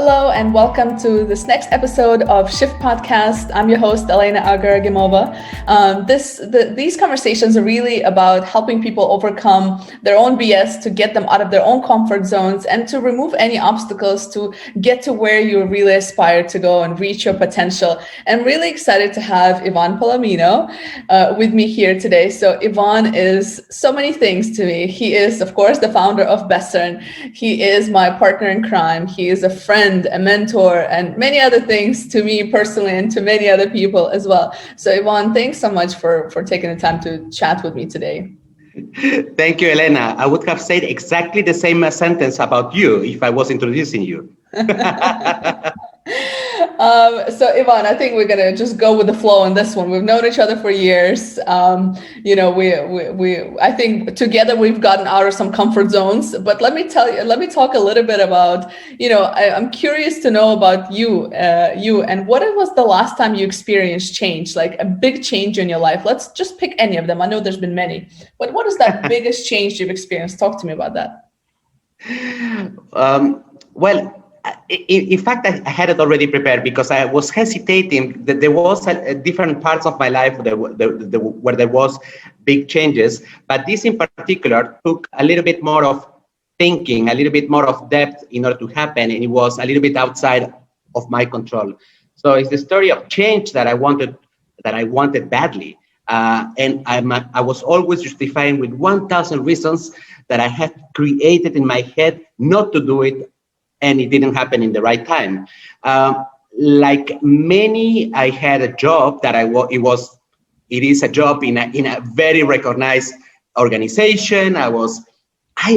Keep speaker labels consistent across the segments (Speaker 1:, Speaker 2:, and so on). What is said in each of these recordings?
Speaker 1: Hello and welcome to this next episode of Shift Podcast. I'm your host, Elena Agar-Gemova. These conversations are really about helping people overcome their own BS, to get them out of their own comfort zones and to remove any obstacles to get to where you really aspire to go and reach your potential. I'm really excited to have Ivan Palomino with me here today. So Ivan is so many things to me. He is, of course, the founder of Bessern. He is my partner in crime. He is a friend, a mentor, and many other things to me personally and to many other people as well. So Ivan, thanks so much for taking the time to chat with me today.
Speaker 2: Thank you, Elena. I would have said exactly the same sentence about you if I was introducing you.
Speaker 1: So Ivan, I think we're gonna just go with the flow on this one. We've known each other for years. I think together we've gotten out of some comfort zones. But let me talk a little bit about, I'm curious to know about you and what it was the last time you experienced change, like a big change in your life. Let's just pick any of them. I know there's been many, but what is that biggest change you've experienced? Talk to me about that.
Speaker 2: In fact, I had it already prepared because I was hesitating that there was different parts of my life where there was big changes. But this in particular took a little bit more of thinking, a little bit more of depth in order to happen. And it was a little bit outside of my control. So it's the story of change that I wanted badly. And I was always justifying with 1,000 reasons that I had created in my head not to do it. And it didn't happen in the right time. Like many, I had a job that it is a job in a very recognized organization. I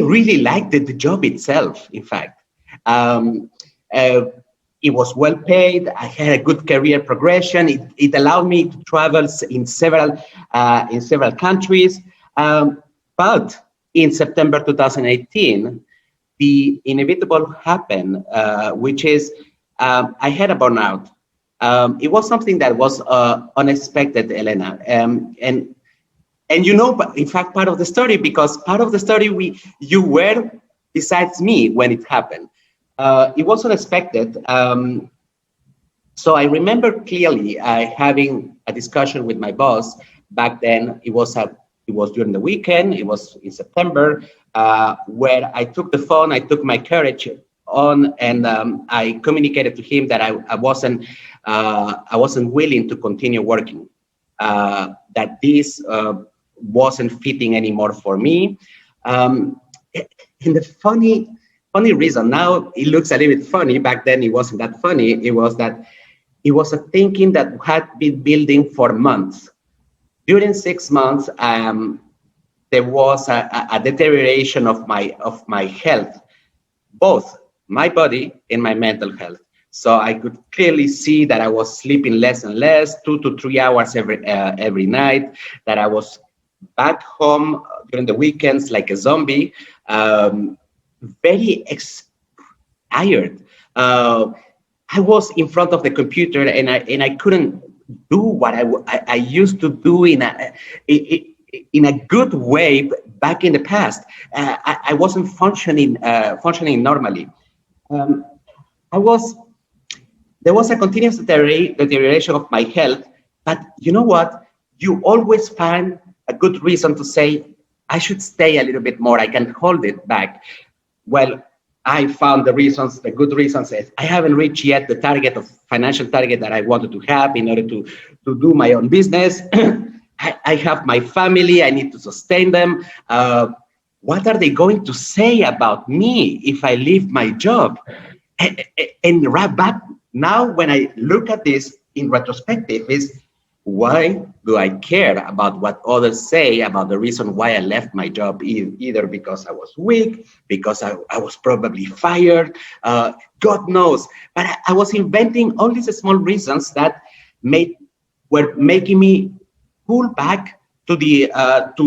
Speaker 2: really liked the job itself. In fact, it was well paid. I had a good career progression. It allowed me to travel in several countries. But in September 2018. The inevitable happened, which is I had a burnout. It was something that was unexpected, Elena. And in fact, part of the story, because part of the story you were besides me when it happened. It was unexpected. So I remember clearly having a discussion with my boss back then. It was during the weekend. It was in September. Where I took the phone, I took my courage on, and I communicated to him that I wasn't willing to continue working, that this wasn't fitting anymore for me. And the funny reason, now it looks a little bit funny, back then it wasn't that funny, it was a thinking that had been building for months. During 6 months, there was a deterioration of my health, both my body and my mental health. So I could clearly see that I was sleeping less and less, 2 to 3 hours every night, that I was back home during the weekends like a zombie, very tired. I was in front of the computer and I couldn't do what I used to do in a good way back in the past. I wasn't functioning normally. There was a continuous deterioration of my health, but you know what? You always find a good reason to say, I should stay a little bit more. I can hold it back. Well, I found the good reasons. I haven't reached yet the financial target that I wanted to have in order to do my own business. I have my family, I need to sustain them. What are they going to say about me if I leave my job? And right back now, when I look at this in retrospective, is why do I care about what others say about the reason why I left my job? Either because I was weak, because I was probably fired, God knows. But I was inventing all these small reasons that were making me pull back to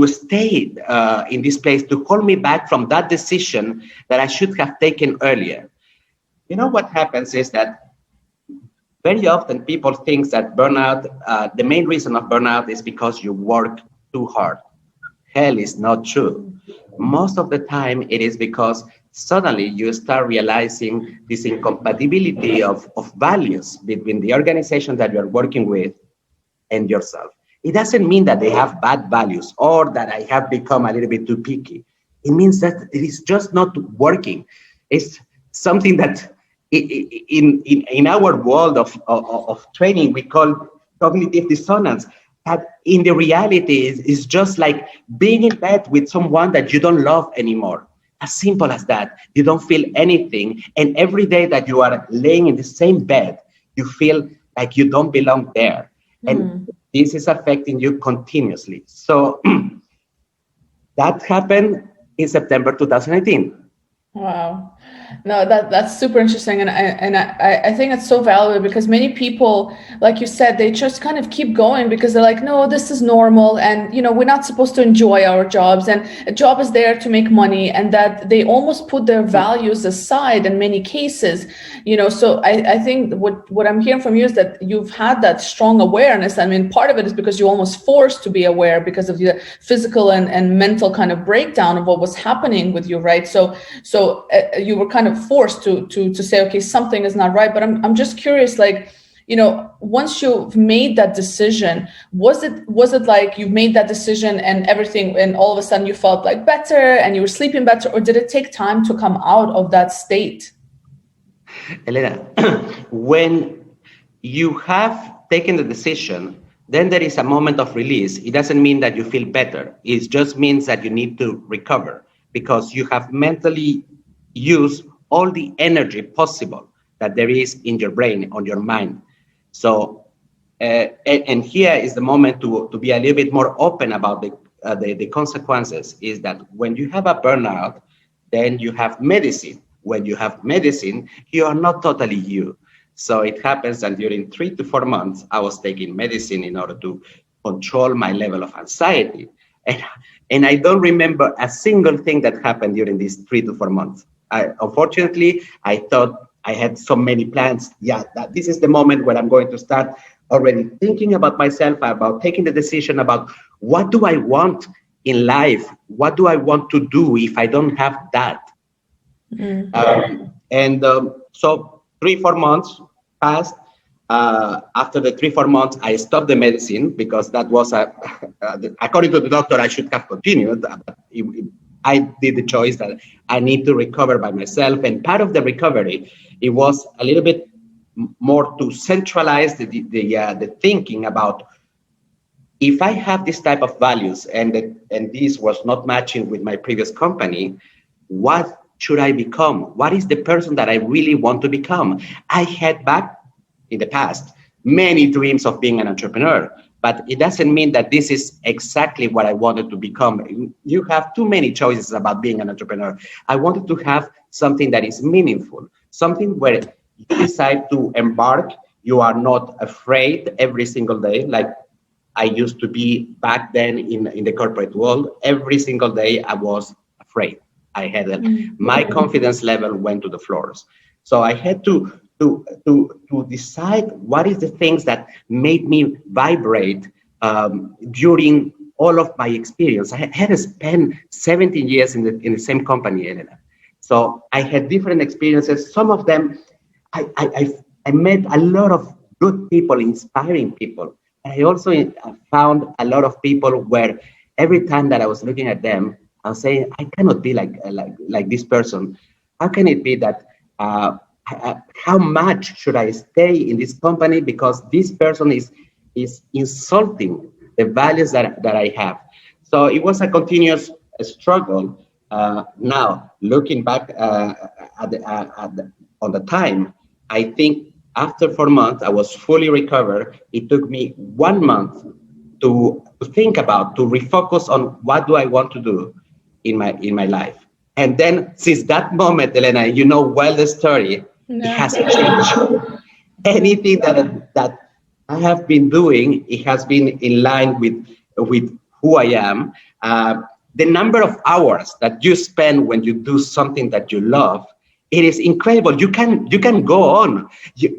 Speaker 2: stay in this place, to hold me back from that decision that I should have taken earlier. You know what happens is that very often people think that burnout, the main reason of burnout is because you work too hard. Hell is not true. Most of the time it is because suddenly you start realizing this incompatibility of values between the organization that you're working with and yourself. It doesn't mean that they have bad values or that I have become a little bit too picky. It means that it is just not working. It's something that in our world of training, we call cognitive dissonance. That in the reality is just like being in bed with someone that you don't love anymore. As simple as that. You don't feel anything. And every day that you are laying in the same bed, you feel like you don't belong there. And this is affecting you continuously. So that happened in September 2018.
Speaker 1: Wow. No, that's super interesting. And I think it's so valuable because many people, like you said, they just kind of keep going because they're like, no, this is normal. And, we're not supposed to enjoy our jobs, and a job is there to make money, and that they almost put their values aside in many cases, so I think what I'm hearing from you is that you've had that strong awareness. I mean, part of it is because you're almost forced to be aware because of the physical and mental kind of breakdown of what was happening with you, right? So you were kind of forced to say, okay, something is not right. But I'm just curious, like, once you've made that decision, was it like you made that decision and everything, and all of a sudden you felt like better and you were sleeping better, or did it take time to come out of that state?
Speaker 2: Elena, when you have taken the decision, then there is a moment of release. It doesn't mean that you feel better. It just means that you need to recover because you have mentally used all the energy possible that there is in your brain, on your mind. So, and here is the moment to be a little bit more open about the consequences, is that when you have a burnout, then you have medicine. When you have medicine, you are not totally you. So it happens that during 3 to 4 months, I was taking medicine in order to control my level of anxiety. And I don't remember a single thing that happened during these 3 to 4 months. Unfortunately, I thought I had so many plans. Yeah, that this is the moment where I'm going to start already thinking about myself, about taking the decision about what do I want in life? What do I want to do if I don't have that? So 3-4 months passed. After the 3-4 months, I stopped the medicine because that was according to the doctor, I should have continued. But I did the choice that I need to recover by myself. And part of the recovery, it was a little bit more to centralize the thinking about, if I have this type of values and this was not matching with my previous company, what should I become? What is the person that I really want to become? I had back in the past many dreams of being an entrepreneur, but it doesn't mean that this is exactly what I wanted to become. You have too many choices about being an entrepreneur. I wanted to have something that is meaningful, something where you decide to embark. You are not afraid every single day, like I used to be back then in the corporate world. Every single day I was afraid. I had my confidence level went to the floors. So I had to decide what is the things that made me vibrate during all of my experience. I had spent 17 years in the same company, Elena. So I had different experiences. Some of them, I met a lot of good people, inspiring people. And I also found a lot of people where every time that I was looking at them, I was saying, I cannot be like this person. How can it be that how much should I stay in this company because this person is insulting the values that I have? So it was a continuous struggle. Now, looking back on the time, I think after 4 months, I was fully recovered. It took me 1 month to think about, to refocus on what do I want to do in my life. And then since that moment, Elena, you know well the story, it hasn't changed. Anything that I have been doing, it has been in line with who I am. The number of hours that you spend when you do something that you love, it is incredible. You can go on,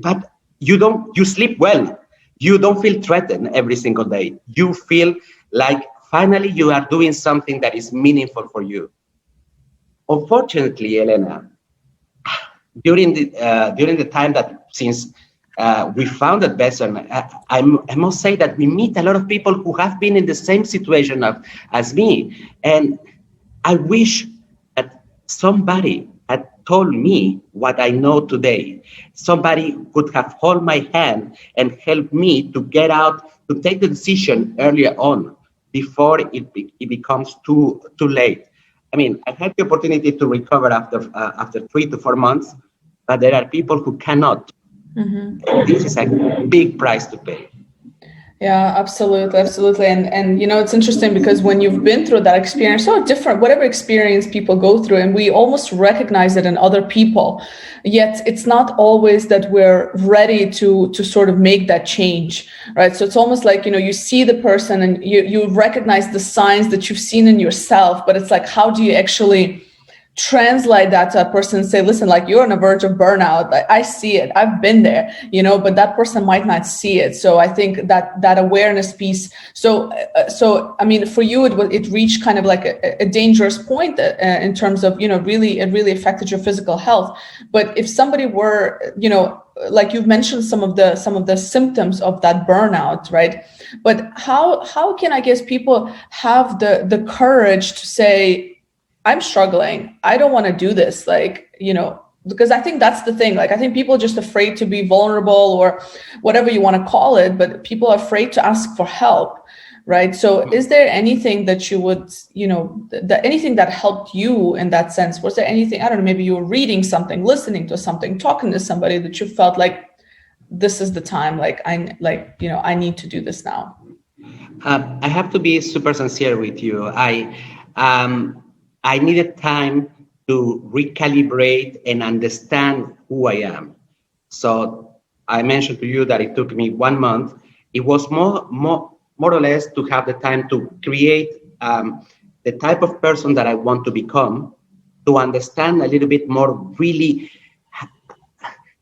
Speaker 2: but you sleep well. You don't feel threatened every single day. You feel like finally you are doing something that is meaningful for you. unfortunately, Elena, during the time that since we founded Bessern, I must say that we meet a lot of people who have been in the same situation as me, and I wish that somebody had told me what I know today. Somebody could have held my hand and helped me to get out, to take the decision earlier on, before it becomes too late. I mean, I had the opportunity to recover after 3 to 4 months, but there are people who cannot. Mm-hmm. This is a big price to pay.
Speaker 1: Yeah, absolutely. And it's interesting because when you've been through that experience, so different, whatever experience people go through, and we almost recognize it in other people, yet it's not always that we're ready to sort of make that change, right? So it's almost like, you see the person and you recognize the signs that you've seen in yourself, but it's like, how do you actually translate that to a person and say, listen, like, you're on the verge of burnout. I see it. I've been there, but that person might not see it. So I think that awareness piece. So I mean, for you, it reached kind of like a dangerous point in terms of, it really affected your physical health. But if somebody were, like you've mentioned some of the symptoms of that burnout, right? But how can, I guess, people have the courage to say, I'm struggling, I don't want to do this, because I think that's the thing. Like, I think people are just afraid to be vulnerable, or whatever you want to call it, but people are afraid to ask for help, right? So is there anything that you would, anything that helped you in that sense? Was there anything, I don't know, maybe you were reading something, listening to something, talking to somebody that you felt like, this is the time, I need to do this now?
Speaker 2: I have to be super sincere with you. I needed time to recalibrate and understand who I am. So I mentioned to you that it took me 1 month. It was more or less to have the time to create the type of person that I want to become, to understand a little bit more, really,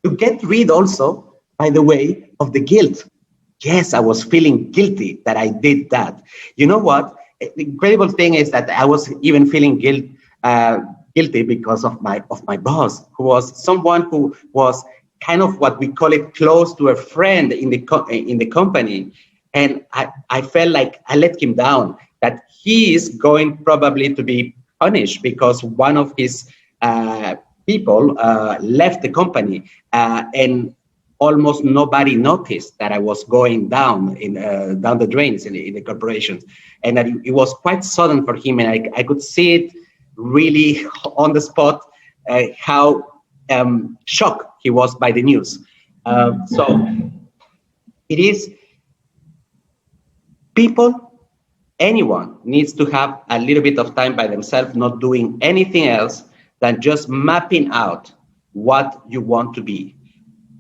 Speaker 2: to get rid also, by the way, of the guilt. Yes, I was feeling guilty that I did that. You know what? The incredible thing is that I was even feeling guilty because of my boss, who was someone who was kind of what we call it, close to a friend in the company, and I felt like I let him down. That he is going probably to be punished because one of his people left the company, and almost nobody noticed that I was going down the drains in the corporations, and that it was quite sudden for him, and I could see it really on the spot, how shocked he was by the news. So it is, anyone needs to have a little bit of time by themselves, not doing anything else than just mapping out what you want to be.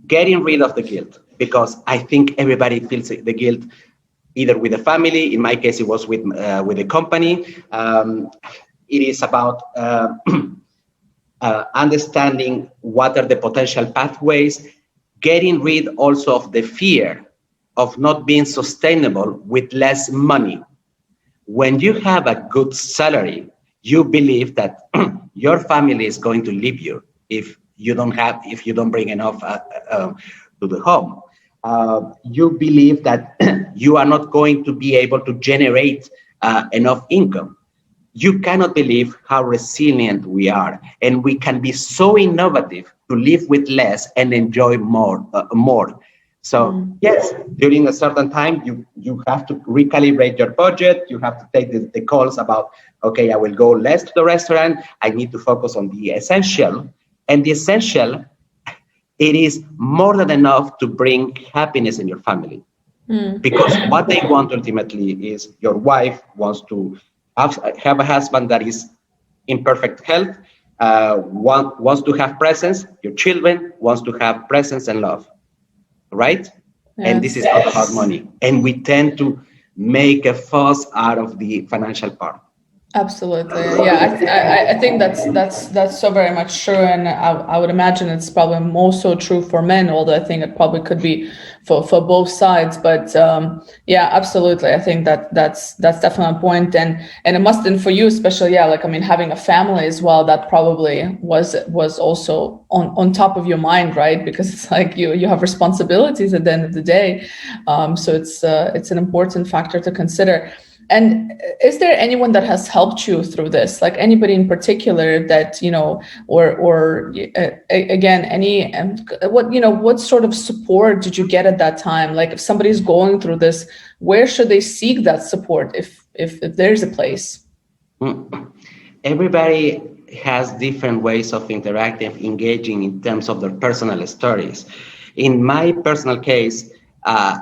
Speaker 2: Getting rid of the guilt, because I think everybody feels the guilt, either with the family. In my case, it was with the company. It is about understanding what are the potential pathways, getting rid also of the fear of not being sustainable with less money. When you have a good salary, you believe that your family is going to leave you if you don't bring enough to the home. You believe that you are not going to be able to generate enough income. You cannot believe how resilient we are, and we can be so innovative to live with less and enjoy more. So yes, during a certain time, you have to recalibrate your budget. You have to take the calls about, okay, I will go less to the restaurant. I need to focus on the essential. And the essential, it is more than enough to bring happiness in your family. Because what they want ultimately is, your wife wants to have a husband that is in perfect health, wants to have presence. Your children wants to have presence and love, right? Yes. And this is not about money. And we tend to make a fuss out of the financial part.
Speaker 1: Absolutely. Yeah, I think that's so very much true, and I would imagine it's probably more so true for men, although I think it probably could be for both sides. But yeah, absolutely. I think that's definitely a point, and it must, and for you especially, yeah, like I mean, having a family as well, that probably was also on top of your mind, right? Because it's like you have responsibilities at the end of the day, so it's an important factor to consider. And is there anyone that has helped you through this, like anybody in particular that, or again, what sort of support did you get at that time? Like if somebody's going through this, where should they seek that support if there's a place?
Speaker 2: Everybody has different ways of interacting, engaging in terms of their personal stories. In my personal case, I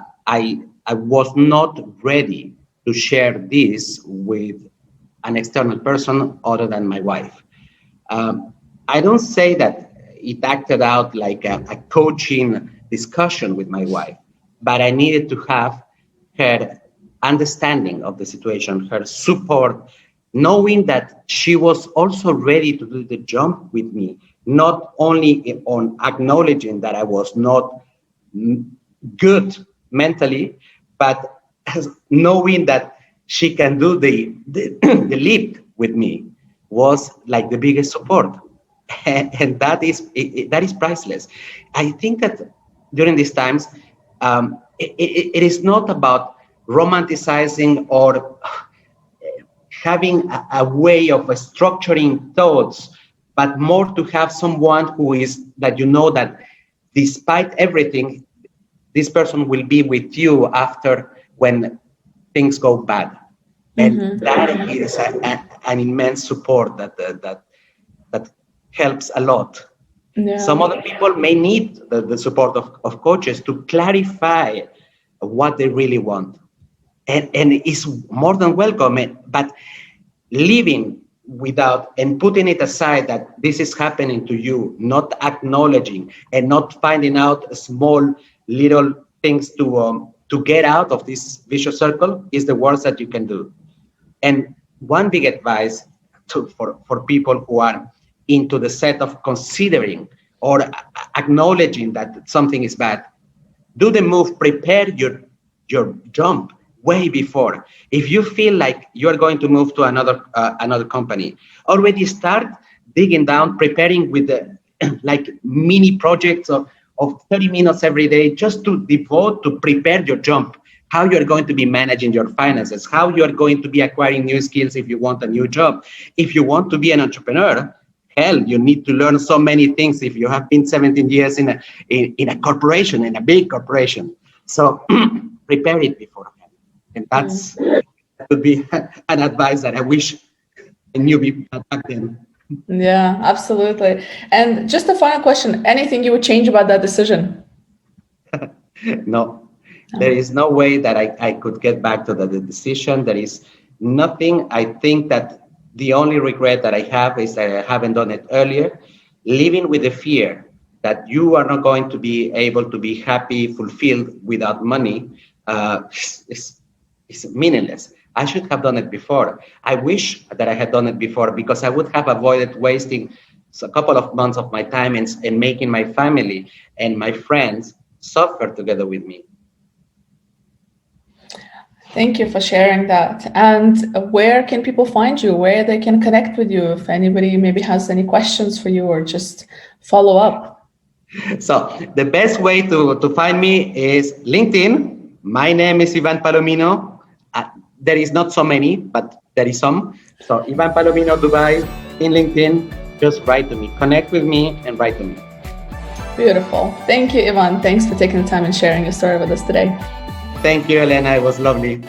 Speaker 2: was not ready to share this with an external person other than my wife. I don't say that it acted out like a coaching discussion with my wife, but I needed to have her understanding of the situation, her support, knowing that she was also ready to do the jump with me, not only on acknowledging that I was not good mentally, but knowing that she can do the leap with me was like the biggest support, and that is priceless. I think that during these times, it is not about romanticizing or having a way of structuring thoughts, but more to have someone who is that that despite everything, this person will be with you after when things go bad, and that is an immense support that helps a lot. Yeah. Some other people may need the support of coaches to clarify what they really want, and it's more than welcome. But living without and putting it aside that this is happening to you, not acknowledging and not finding out small little things to get out of this vicious circle is the worst that you can do. And one big advice for people who are into the set of considering or acknowledging that something is bad, do the move, prepare your jump way before. If you feel like you're going to move to another company, already start digging down, preparing with the like mini projects of 30 minutes every day just to devote to prepare your jump, how you're going to be managing your finances, how you're going to be acquiring new skills if you want a new job. If you want to be an entrepreneur, hell, you need to learn so many things if you have been 17 years in a corporation, in a big corporation. So prepare it beforehand. And that would be an advice that I wish I knew back then.
Speaker 1: Yeah, absolutely. And just a final question, anything you would change about that decision?
Speaker 2: No, there is no way that I could get back to the decision. There is nothing. I think that the only regret that I have is that I haven't done it earlier. Living with the fear that you are not going to be able to be happy, fulfilled without money is meaningless. I should have done it before. I wish that I had done it before because I would have avoided wasting a couple of months of my time and making my family and my friends suffer together with me.
Speaker 1: Thank you for sharing that. And where can people find you? Where they can connect with you? If anybody maybe has any questions for you or just follow up.
Speaker 2: So the best way to find me is LinkedIn. My name is Ivan Palomino. There is not so many, but there is some. So Ivan Palomino Dubai in LinkedIn, just write to me, connect with me and write to me.
Speaker 1: Beautiful. Thank you, Ivan. Thanks for taking the time and sharing your story with us today.
Speaker 2: Thank you, Elena. It was lovely.